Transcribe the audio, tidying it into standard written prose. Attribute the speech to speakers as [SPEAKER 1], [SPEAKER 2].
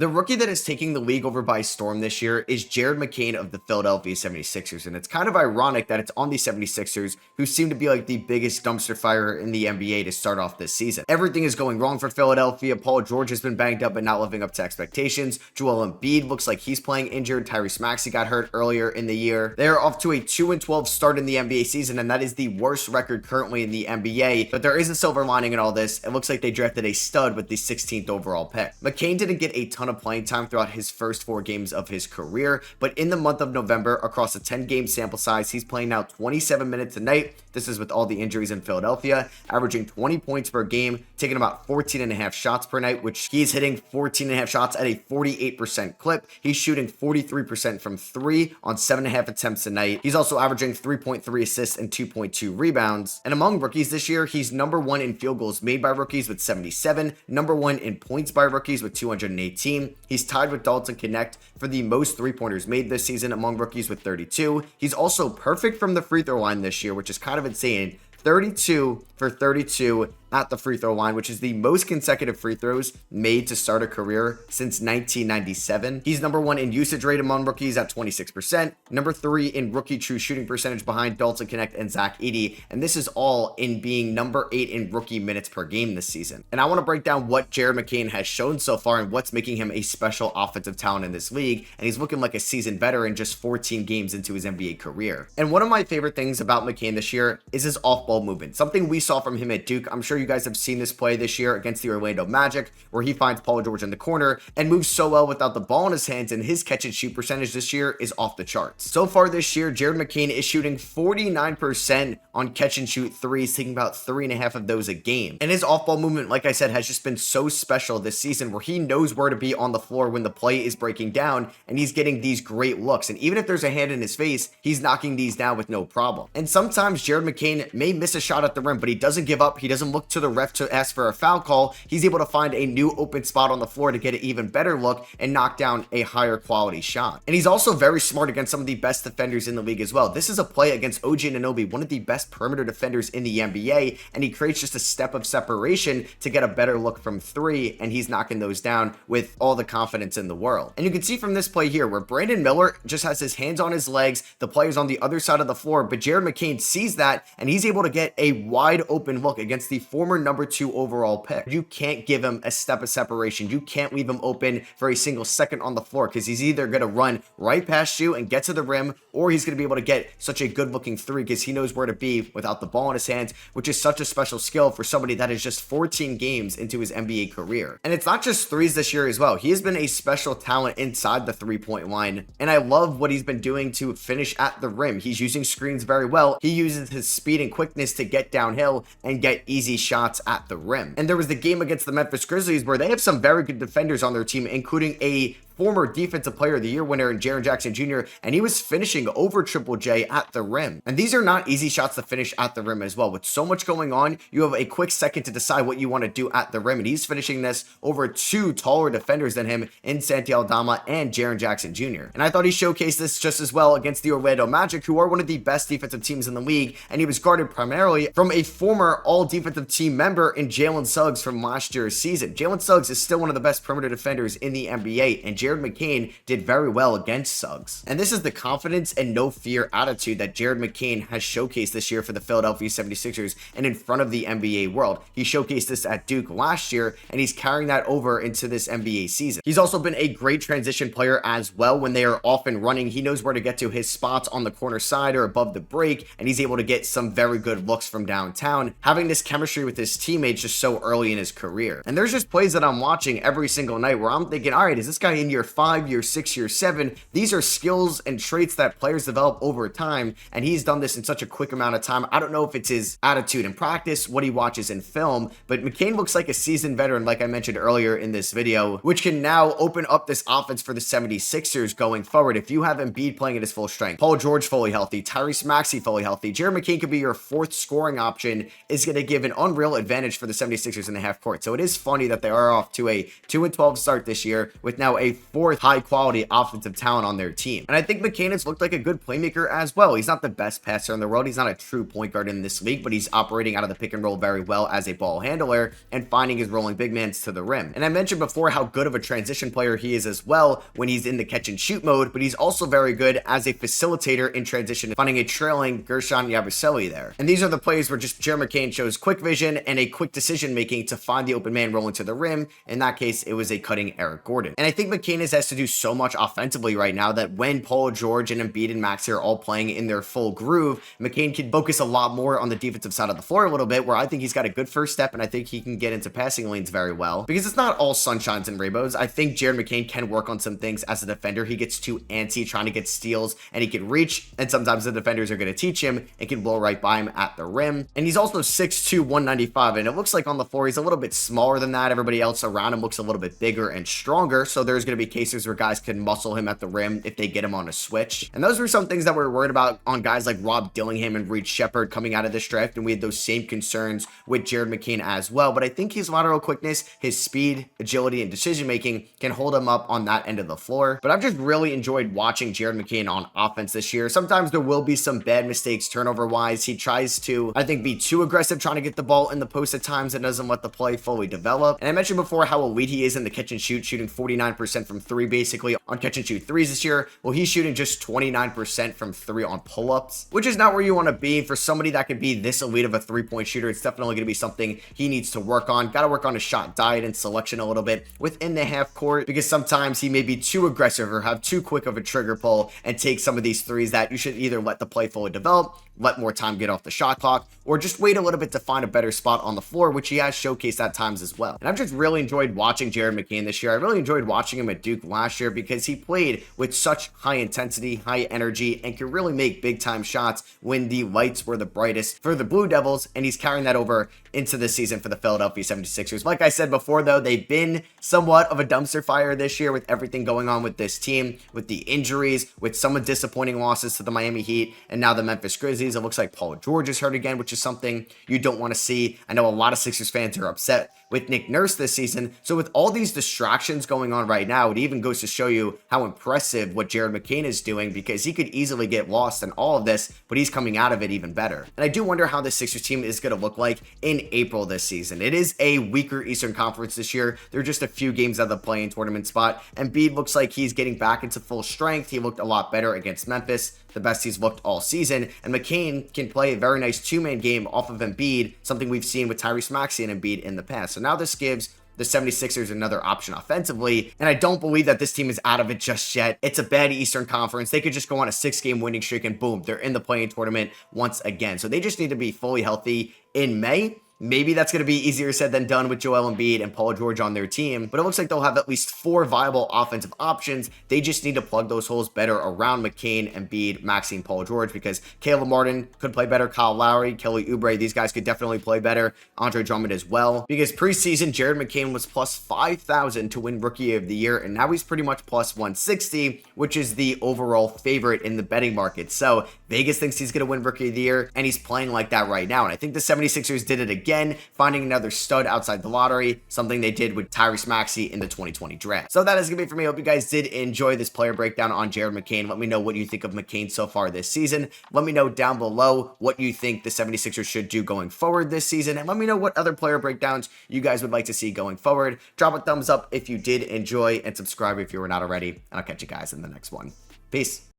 [SPEAKER 1] The rookie that is taking the league over by storm this year is Jared McCain of the Philadelphia 76ers. And it's kind of ironic that it's on the 76ers, who seem to be like the biggest dumpster fire in the NBA to start off this season. Everything is going wrong for Philadelphia. Paul George has been banged up and not living up to expectations. Joel Embiid looks like he's playing injured. Tyrese Maxey got hurt earlier in the year. They are off to a 2-12 start in the NBA season, and that is the worst record currently in the NBA. But there is a silver lining in all this. It looks like they drafted a stud with the 16th overall pick. McCain didn't get a ton of playing time throughout his first 4 games of his career, but in the month of November, across a 10-game sample size, he's playing now 27 minutes a night. This is with all the injuries in Philadelphia, averaging 20 points per game, taking about 14.5 shots per night, which he's hitting 14.5 shots at a 48% clip. He's shooting 43% from 3 on 7.5 attempts a night. He's also averaging 3.3 assists and 2.2 rebounds. And among rookies this year, he's number 1 in field goals made by rookies with 77, number 1 in points by rookies with 218. He's tied with Dalton Connect for the most 3-pointers made this season among rookies with 32. He's also perfect from the free throw line this year, which is kind of insane. 32 for 32 at the free throw line, which is the most consecutive free throws made to start a career since 1997. He's number 1 in usage rate among rookies at 26%, number 3 in rookie true shooting percentage behind Dalton Connect and Zach Edey, and this is all in being number 8 in rookie minutes per game this season. And I want to break down what Jared McCain has shown so far and what's making him a special offensive talent in this league, and he's looking like a seasoned veteran just 14 games into his NBA career. And one of my favorite things about McCain this year is his off-ball movement, something we saw from him at Duke. I'm sure you guys have seen this play this year against the Orlando Magic, where he finds Paul George in the corner and moves so well without the ball in his hands, and his catch and shoot percentage this year is off the charts. So far this year, Jared McCain is shooting 49% on catch and shoot threes, taking about 3.5 of those a game. And his off-ball movement, like I said, has just been so special this season, where he knows where to be on the floor when the play is breaking down, and he's getting these great looks. And even if there's a hand in his face, he's knocking these down with no problem. And sometimes Jared McCain may miss a shot at the rim, but he doesn't give up. He doesn't look to the ref to ask for a foul call. He's able to find a new open spot on the floor to get an even better look and knock down a higher quality shot. And he's also very smart against some of the best defenders in the league as well. This is a play against OG Anunoby, one of the best perimeter defenders in the NBA, and he creates just a step of separation to get a better look from 3, and he's knocking those down with all the confidence in the world. And you can see from this play here where Brandon Miller just has his hands on his legs, the player's on the other side of the floor, but Jared McCain sees that, and he's able to get a wide open look against the former number 2 overall pick. You can't give him a step of separation. You can't leave him open for a single second on the floor, because he's either going to run right past you and get to the rim, or he's going to be able to get such a good looking 3 because he knows where to be without the ball in his hands, which is such a special skill for somebody that is just 14 games into his NBA career. And it's not just threes this year as well. He has been a special talent inside the 3-point line, and I love what he's been doing to finish at the rim. He's using screens very well. He uses his speed and quickness to get downhill and get easy shots at the rim. And there was the game against the Memphis Grizzlies where they have some very good defenders on their team, including a former defensive player of the year winner in Jaren Jackson Jr., and he was finishing over Triple J at the rim. And these are not easy shots to finish at the rim as well. With so much going on, you have a quick second to decide what you want to do at the rim, and he's finishing this over 2 taller defenders than him in Santi Aldama and Jaren Jackson Jr. And I thought he showcased this just as well against the Orlando Magic, who are one of the best defensive teams in the league, and he was guarded primarily from a former all-defensive team member in Jalen Suggs from last year's season. Jalen Suggs is still one of the best perimeter defenders in the NBA, and Jared McCain did very well against Suggs. And this is the confidence and no fear attitude that Jared McCain has showcased this year for the Philadelphia 76ers and in front of the NBA world. He showcased this at Duke last year, and he's carrying that over into this NBA season. He's also been a great transition player as well. When they are off and running, he knows where to get to his spots on the corner side or above the break, and he's able to get some very good looks from downtown, having this chemistry with his teammates just so early in his career. And there's just plays that I'm watching every single night where I'm thinking, all right, is this guy in year 5, year 6, year 7? These are skills and traits that players develop over time, and he's done this in such a quick amount of time. I don't know if it's his attitude in practice, what he watches in film, but McCain looks like a seasoned veteran, like I mentioned earlier in this video, which can now open up this offense for the 76ers going forward. If you have Embiid playing at his full strength, Paul George fully healthy, Tyrese Maxey fully healthy, Jared McCain could be your 4th scoring option, is going to give an unreal advantage for the 76ers in the half court. So it is funny that they are off to a 2-12 start this year with now a fourth high quality offensive talent on their team. And I think McCain has looked like a good playmaker as well. He's not the best passer in the world. He's not a true point guard in this league, but he's operating out of the pick and roll very well as a ball handler and finding his rolling big mans to the rim. And I mentioned before how good of a transition player he is as well when he's in the catch and shoot mode, but he's also very good as a facilitator in transition, finding a trailing Gershon Yabusele there. And these are the plays where just Jared McCain shows quick vision and a quick decision making to find the open man rolling to the rim. In that case, it was a cutting Eric Gordon. And I think McCain has to do so much offensively right now that when Paul George and Embiid and Maxey are all playing in their full groove, McCain can focus a lot more on the defensive side of the floor a little bit, where I think he's got a good first step and I think he can get into passing lanes very well, because it's not all sunshines and rainbows. I think Jared McCain can work on some things as a defender. He gets too antsy trying to get steals and he can reach, and sometimes the defenders are going to teach him and can blow right by him at the rim. And he's also 6'2", 195, and it looks like on the floor he's a little bit smaller than that. Everybody else around him looks a little bit bigger and stronger, so there's going to be cases where guys can muscle him at the rim if they get him on a switch. And those were some things that we were worried about on guys like Rob Dillingham and Reed Shepherd coming out of this draft, and we had those same concerns with Jared McCain as well. But I think his lateral quickness, his speed, agility, and decision making can hold him up on that end of the floor. But I've just really enjoyed watching Jared McCain on offense this year. Sometimes there will be some bad mistakes turnover wise. He tries to, I think, be too aggressive trying to get the ball in the post at times and doesn't let the play fully develop. And I mentioned before how elite he is in the catch and shoot, shooting 49% from three basically on catch and shoot threes this year. Well, he's shooting just 29% from three on pull-ups, which is not where you want to be for somebody that could be this elite of a three-point shooter. It's definitely going to be something he needs to work on. Got to work on his shot diet and selection a little bit within the half court, because sometimes he may be too aggressive or have too quick of a trigger pull and take some of these threes that you should either let the play fully develop, let more time get off the shot clock, or just wait a little bit to find a better spot on the floor, which he has showcased at times as well. And I've just really enjoyed watching Jared McCain this year. I really enjoyed watching him at Duke last year because he played with such high intensity, high energy, and could really make big time shots when the lights were the brightest for the Blue Devils, and he's carrying that over into the season for the Philadelphia 76ers. Like I said before, though, they've been somewhat of a dumpster fire this year with everything going on with this team, with the injuries, with some disappointing losses to the Miami Heat and now the Memphis Grizzlies. It looks like Paul George is hurt again, which is something you don't want to see. I know a lot of Sixers fans are upset with Nick Nurse this season. So with all these distractions going on right now, it even goes to show you how impressive what Jared McCain is doing, because he could easily get lost in all of this, but he's coming out of it even better. And I do wonder how the Sixers team is going to look like in April this season. It is a weaker Eastern Conference this year. There are just a few games out of the play-in tournament spot. Embiid looks like he's getting back into full strength. He looked a lot better against Memphis, the best he's looked all season. And McCain can play a very nice two-man game off of Embiid, something we've seen with Tyrese Maxey and Embiid in the past. So now this gives the 76ers another option offensively, and I don't believe that this team is out of it just yet. It's a bad Eastern Conference. They could just go on a 6-game winning streak and boom, they're in the play-in tournament once again. So they just need to be fully healthy in May. Maybe that's going to be easier said than done with Joel Embiid and Paul George on their team, but it looks like they'll have at least 4 viable offensive options. They just need to plug those holes better around McCain, Embiid, Maxey, and Paul George, because Caleb Martin could play better, Kyle Lowry, Kelly Oubre, these guys could definitely play better, Andre Drummond as well, because preseason Jared McCain was plus 5,000 to win Rookie of the Year, and now he's pretty much plus 160, which is the overall favorite in the betting market. So Vegas thinks he's going to win Rookie of the Year, and he's playing like that right now, and I think the 76ers did it again, finding another stud outside the lottery, something they did with Tyrese Maxey in the 2020 draft. So that is going to be it for me. I hope you guys did enjoy this player breakdown on Jared McCain. Let me know what you think of McCain so far this season. Let me know down below what you think the 76ers should do going forward this season, and let me know what other player breakdowns you guys would like to see going forward. Drop a thumbs up if you did enjoy, and subscribe if you were not already, and I'll catch you guys in the next one. Peace.